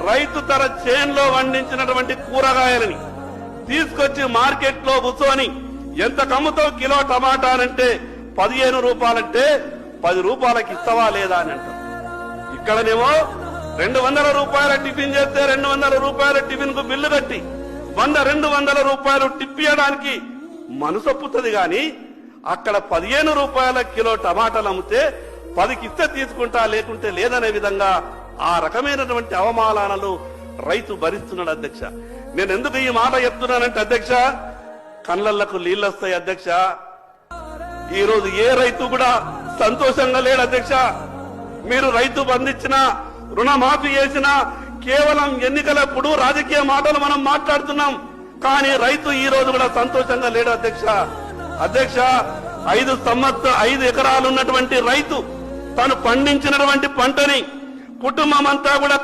రైతు తన చేన్లో పండించినటువంటి కూరగాయలని తీసుకొచ్చి మార్కెట్ లో కూర్చొని ఎంత కమ్ముతో కిలో టమాటాలంటే 15 రూపాయలంటే 10 రూపాయలకి ఇస్తావా లేదా అని అంటారు. ఇక్కడనేమో 200 రూపాయల టిఫిన్ చేస్తే 200 రూపాయల టిఫిన్ కు బిల్లు కట్టి 200 రూపాయలు టిప్పియడానికి మనసొప్పుతుంది గాని అక్కడ 15 రూపాయల కిలో టమాటాలు అమ్మితే 10కి ఇస్తే తీసుకుంటా లేకుంటే లేదనే విధంగా ఆ రకమైనటువంటి అవమానాలను రైతు భరిస్తున్నాడు అధ్యక్ష. నేను ఎందుకు ఈ మాట చెప్తున్నానంటే అధ్యక్ష, కళ్ళకు నీళ్ళొస్తాయి అధ్యక్ష. ఈ రోజు ఏ రైతు కూడా సంతోషంగా లేడు అధ్యక్ష. మీరు రైతు బంధించిన రుణమాఫీ చేసినా కేవలం ఎన్నికలప్పుడు రాజకీయ మాటలు మనం మాట్లాడుతున్నాం, కానీ రైతు ఈ రోజు కూడా సంతోషంగా లేడు అధ్యక్ష. అధ్యక్ష, 5 ఎకరాలు ఉన్నటువంటి రైతు తను పండించినటువంటి పంటని కుటుంబం అంతా కూడా